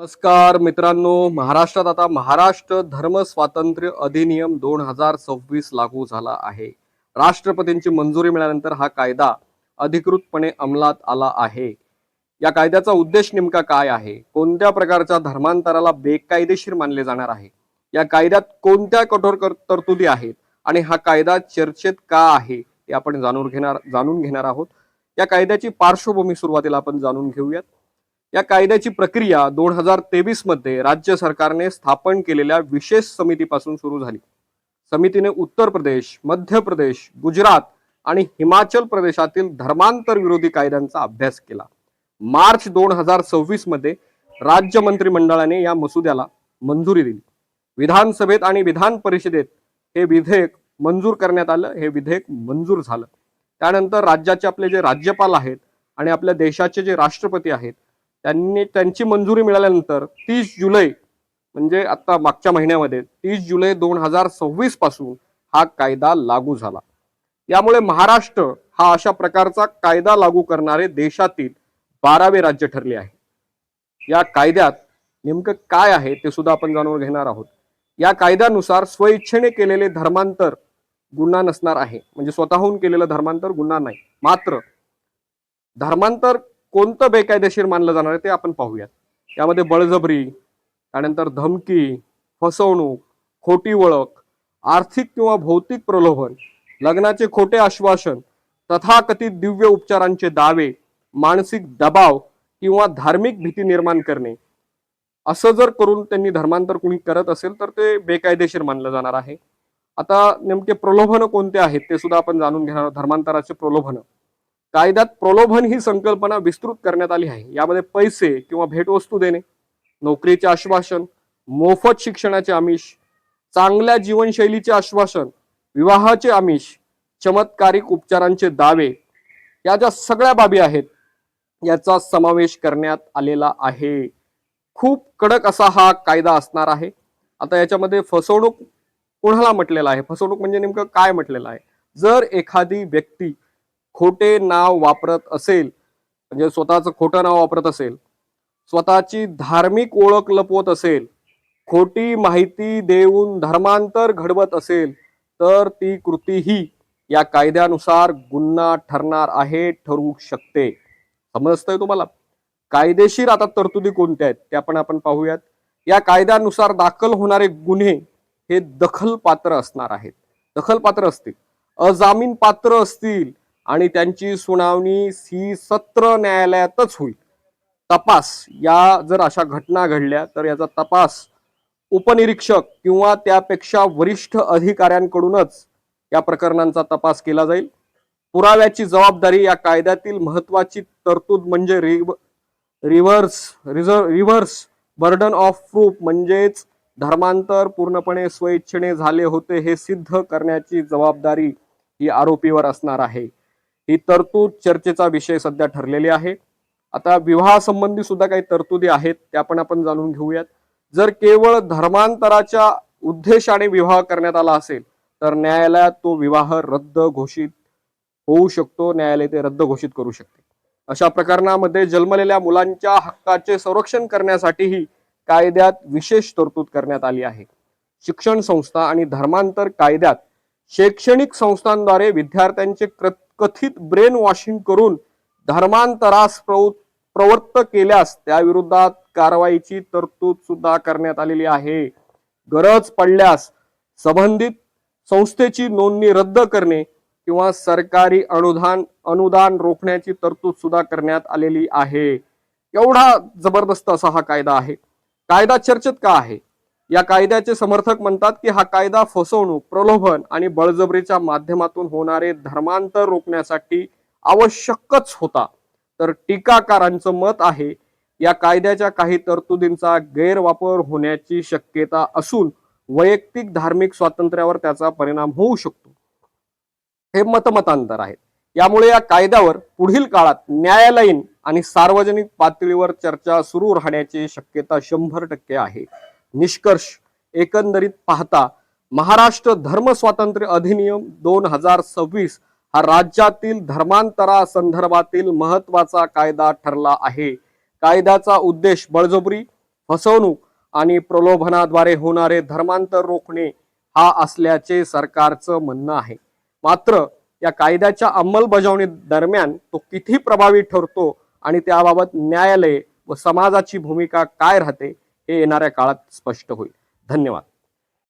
नमस्कार मित्रांनो, महाराष्ट्रात आता महाराष्ट्र धर्म स्वातंत्र्य अधिनियम 2026 लागू झाला आहे. राष्ट्रपतींची मंजुरी मिळाल्यानंतर हा कायदा अधिकृतपणे अंमलात आला आहे. या कायद्याचा उद्देश नेमका काय आहे? कोणत्या प्रकारच्या धर्मांतराला बेकायदेशीर मानले जाणार आहे? या कायद्यात कोणत्या कठोर तरतुदी आहेत आणि हा कायदा चर्चेत का आहे हे आपण जाणून घेणार आहोत. या कायद्याची पार्श्वभूमी सुरुवातीला आपण जाणून घेऊयात. या कायद्याची प्रक्रिया 2023 मध्ये राज्य सरकारने स्थापन केलेल्या विशेष समितीपासून सुरू झाली. समितीने उत्तर प्रदेश, मध्य प्रदेश, गुजरात आणि हिमाचल प्रदेशातील धर्मांतर विरोधी कायद्यांचा अभ्यास केला. मार्च 2026 मध्ये राज्य मंत्रिमंडळाने या मसुद्याला मंजुरी दिली. विधानसभेत आणि विधान परिषदेत हे विधेयक मंजूर करण्यात आलं. हे विधेयक मंजूर झालं. त्यानंतर राज्याचे आपले जे राज्यपाल आहेत आणि आपल्या देशाचे जे राष्ट्रपती आहेत त्यांची मंजुरी मिळाल्यानंतर 30 जुलै म्हणजे आता मागच्या महिन्यामध्ये 30 जुलै 2026 पासून हा कायदा लागू झाला. यामुळे महाराष्ट्र हा अशा प्रकारचा कायदा लागू करणारे देशातील 12वे राज्य ठरले आहे. या कायद्यात नेमकं काय आहे ते सुद्धा आपण जाणून घेणार आहोत. या कायद्यानुसार स्वइच्छेने केलेले धर्मांतर गुन्हा नसणार आहे. म्हणजे स्वतःहून केलेलं धर्मांतर गुन्हा नाही. मात्र धर्मांतर कोणतं बेकायदेशीर मानलं जाणार आहे ते आपण पाहूयात. यामध्ये बळजबरी, त्यानंतर धमकी, फसवणूक, खोटी ओळख, आर्थिक किंवा भौतिक प्रलोभन, लग्नाचे खोटे आश्वासन, तथाकथित दिव्य उपचारांचे दावे, मानसिक दबाव किंवा धार्मिक भीती निर्माण करणे, असं जर करून त्यांनी धर्मांतर कुणी करत असेल तर ते बेकायदेशीर मानलं जाणार आहे. आता नेमके प्रलोभन कोणते आहेत ते सुद्धा आपण जाणून घेणार आहोत. धर्मांतराचे प्रलोभन. कायद्यात प्रलोभन ही संकल्पना विस्तृत करण्यात आली आहे. यामध्ये पैसे किंवा भेटवस्तू देणे, नोकरीचे आश्वासन, मोफत शिक्षणाचे आमिष, चांगल्या जीवनशैलीचे आश्वासन, विवाहाचे आमिष, चमत्कारिक उपचारांचे दावे, या ज्या सगळ्या बाबी आहेत याचा समावेश करण्यात आलेला आहे. खूप कडक असा हा कायदा असणार आहे. आता याच्यामध्ये फसवणूक कोणाला म्हटलेलं आहे? फसवणूक म्हणजे नेमकं काय म्हटलेलं आहे? जर एखादी व्यक्ती खोटे नाव वापरत असेल, म्हणजे स्वतःचं खोटं नाव वापरत असेल, स्वतःची धार्मिक ओळख लपवत असेल, खोटी माहिती देऊन धर्मांतर घडवत असेल तर ती कृतीही या कायद्यानुसार गुन्हा ठरणार आहे, ठरू शकते. समजतंय तुम्हाला? कायदेशीर आता तरतुदी कोणत्या आहेत त्या पण आपण पाहूयात. या कायद्यानुसार दाखल होणारे गुन्हे हे दखलपात्र असणार आहेत. दखलपात्र असतील, अजामीन पात्र असतील आणि त्यांची सुनावणी ही सत्र न्यायालयातच होईल. तपास, या जर अशा घटना घडल्या तर याचा तपास उपनिरीक्षक किंवा त्यापेक्षा वरिष्ठ अधिकाऱ्यांकडूनच या प्रकरणांचा तपास केला जाईल. पुराव्याची जबाबदारी, या कायद्यातील महत्वाची तरतूद म्हणजे रिव्हर्स बर्डन ऑफ प्रूफ, म्हणजेच धर्मांतर पूर्णपणे स्वइच्छेने झाले होते हे सिद्ध करण्याची जबाबदारी ही आरोपीवर असणार आहे. ही तरतूद चर्चेचा विषय सध्या ठरलेली आहे. आता विवाहासंबंधी सुद्धा काही तरतुदी आहेत त्या पण आपण जाणून घेऊयात. जर केवळ धर्मांतराच्या उद्देशाने विवाह करण्यात आला असेल तर न्यायालयात तो विवाह रद्द घोषित होऊ शकतो. न्यायालय ते रद्द घोषित करू शकते. अशा प्रकरणामध्ये जन्मलेल्या मुलांच्या हक्काचे संरक्षण करण्यासाठीही कायद्यात विशेष तरतूद करण्यात आली आहे. शिक्षण संस्था आणि धर्मांतर कायद्यात शैक्षणिक संस्थांद्वारे विद्यार्थ्यांचे कथित ब्रेन वॉशिंग करून धर्मांतरास प्रवृत्त केल्यास त्याविरोधात कारवाईची तरतूद सुद्धा करण्यात आलेली आहे. गरज पडल्यास संबंधित संस्थेची नोंदणी रद्द करणे किंवा सरकारी अनुदान रोखण्याची तरतूद सुद्धा करण्यात आलेली आहे. एवढा जबरदस्त असा हा कायदा आहे. कायदा चर्चेत का आहे? या कायद्याचे समर्थक म्हणतात की हा कायदा फसवणूक, प्रलोभन आणि बळजबरीच्या माध्यमातून होणारे धर्मांतर रोखण्यासाठी आवश्यकच होता. तर टीकाकारांचं मत आहे या कायद्याच्या काही तरतुदींचा गैरवापर होण्याची शक्यता असून वैयक्तिक धार्मिक स्वातंत्र्यावर त्याचा परिणाम होऊ शकतो. हे मतमतांतर आहेत. यामुळे या कायद्यावर पुढील काळात न्यायालयीन आणि सार्वजनिक पातळीवर चर्चा सुरू राहण्याची शक्यता 100% आहे. निष्कर्ष, एकंदरीत पाहता महाराष्ट्र धर्म स्वातंत्र्य अधिनियम 2026 हा राज्यातील धर्मांतरा संदर्भातील महत्वाचा कायदा ठरला आहे. कायद्याचा उद्देश बळजबरी, फसवणूक आणि प्रलोभनाद्वारे होणारे धर्मांतर रोखणे हा असल्याचे सरकारचं म्हणणं आहे. मात्र या कायद्याच्या अंमलबजावणी दरम्यान तो किती प्रभावी ठरतो आणि त्याबाबत न्यायालय व समाजाची भूमिका काय राहते हे येणाऱ्या काळात स्पष्ट होईल. धन्यवाद.